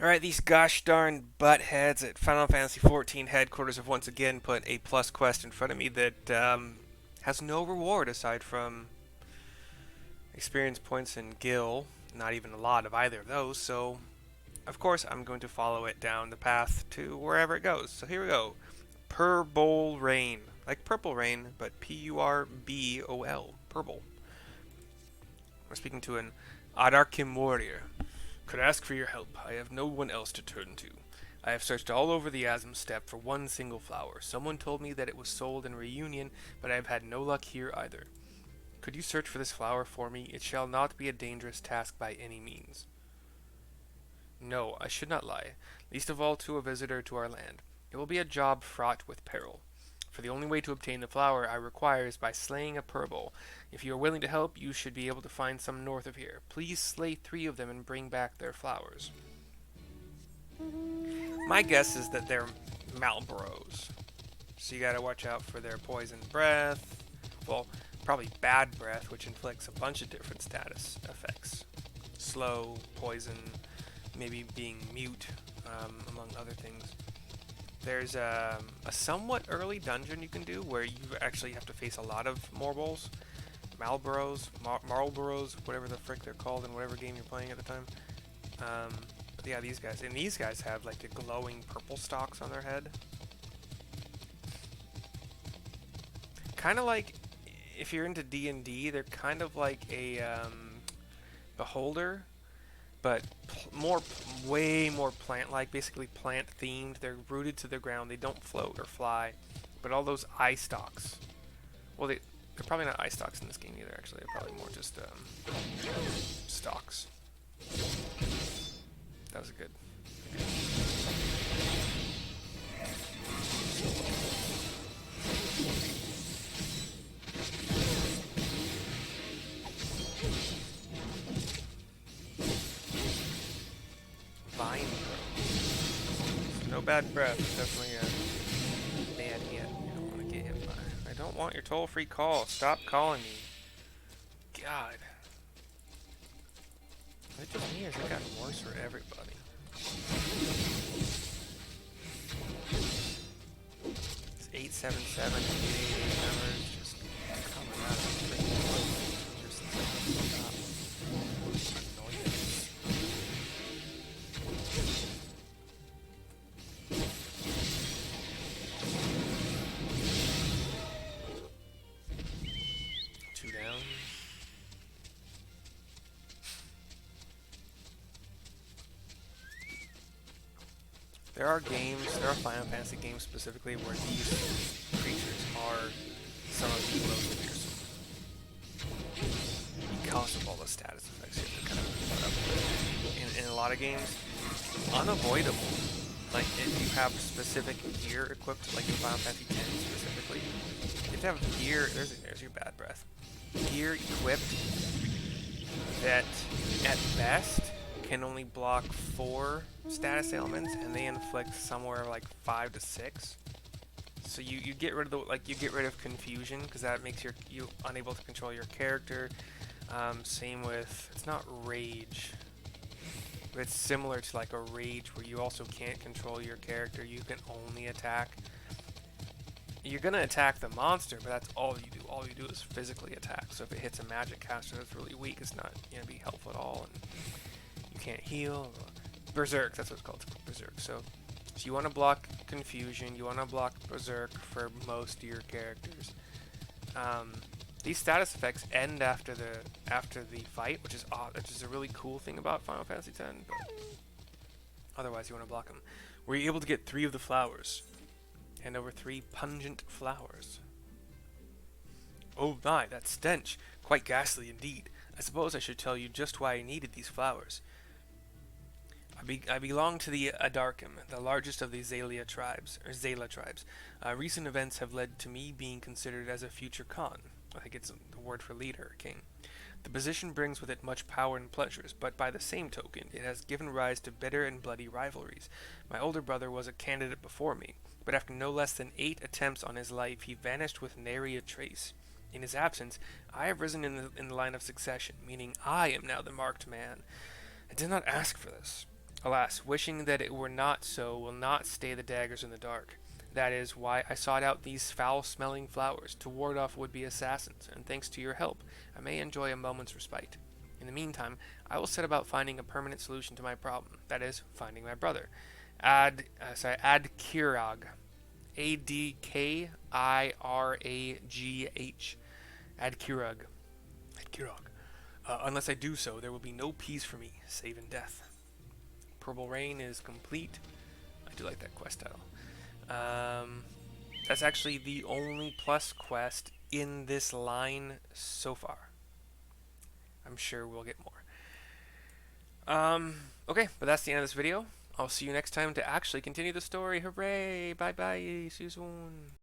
Alright, these gosh darn buttheads at Final Fantasy XIV headquarters have once again put a plus quest in front of me that has no reward aside from experience points and gil. Not even a lot of either of those, so of course I'm going to follow it down the path to wherever it goes. So here we go. Purbol Rain. Like Purple Rain, but Purbol. Purbol. We're speaking to an Adarkim warrior. Could ask for your help. I have no one else to turn to. I have searched all over the Asm Steppe for one single flower. Someone told me that it was sold in Reunion, but I have had no luck here either. Could you search for this flower for me? It shall not be a dangerous task by any means. No, I should not lie, least of all to a visitor to our land. It will be a job fraught with peril. For the only way to obtain the flower I require is by slaying a Purbol. If you are willing to help, you should be able to find some north of here. Please slay 3 of them and bring back their flowers. My guess is that they're Malboros. So you gotta watch out for their poison breath. Well, probably bad breath, which inflicts a bunch of different status effects. Slow, poison, maybe being mute, among other things. There's a somewhat early dungeon you can do where you actually have to face a lot of Morbols, Marlboros, whatever the frick they're called in whatever game you're playing at the time. But yeah, these guys. And these guys have like the glowing purple stalks on their head. Kind of like, if you're into D&D, they're kind of like a beholder, but way more plant-like, basically plant-themed. They're rooted to the ground. They don't float or fly, but all those eye stalks. Well, they're probably not eye stalks in this game either. Actually, they're probably more just stalks. That was a good. Vine throw. No bad breath. Definitely a bad hit. You don't want to get hit by. I don't want your toll-free call. Stop calling me. God. Is it just me or has it gotten worse for everybody? It's 877 numbers just coming out of the freaking just stop. Annoyance. 2 down. There are Final Fantasy games specifically where these creatures are some of the most fearsome. Because of all the status effects you have to kind of put up with. In a lot of games, unavoidable. Like, if you have specific gear equipped, like in Final Fantasy X specifically, you have to have gear, there's your bad breath. Gear equipped that, at best, can only block 4 status ailments, and they inflict somewhere like 5 to 6. So you get rid of you get rid of confusion, because that makes you unable to control your character. Same with, it's not rage, but it's similar to like a rage where you also can't control your character. You can only attack. You're gonna attack the monster, but that's all you do. All you do is physically attack. So if it hits a magic caster that's really weak, it's not gonna be helpful at all. And you can't heal. Berserk, that's what it's called, Berserk. So you want to block confusion, you want to block Berserk for most of your characters. These status effects end after the fight, which is odd, which is a really cool thing about Final Fantasy X, but otherwise you want to block them. Were you able to get 3 of the flowers? And over 3 pungent flowers. Oh my, that stench! Quite ghastly indeed. I suppose I should tell you just why I needed these flowers. I belong to the Adarkim, the largest of the Xaela tribes. Recent events have led to me being considered as a future Khan. I think it's the word for leader, king. The position brings with it much power and pleasures, but by the same token, it has given rise to bitter and bloody rivalries. My older brother was a candidate before me, but after no less than 8 attempts on his life, he vanished with nary a trace. In his absence, I have risen in the line of succession, meaning I am now the marked man. I did not ask for this. Alas, wishing that it were not so will not stay the daggers in the dark. That is why I sought out these foul-smelling flowers to ward off would-be assassins, and thanks to your help, I may enjoy a moment's respite. In the meantime, I will set about finding a permanent solution to my problem. That is, finding my brother, Adkirag, Adkiragh, Adkirag, Adkirag. Unless I do so, there will be no peace for me, save in death. Purbol Rain is complete. I do like that quest title. That's actually the only plus quest in this line so far. I'm sure we'll get more. Okay, but that's the end of this video. I'll see you next time to actually continue the story. Hooray! Bye bye. See you soon.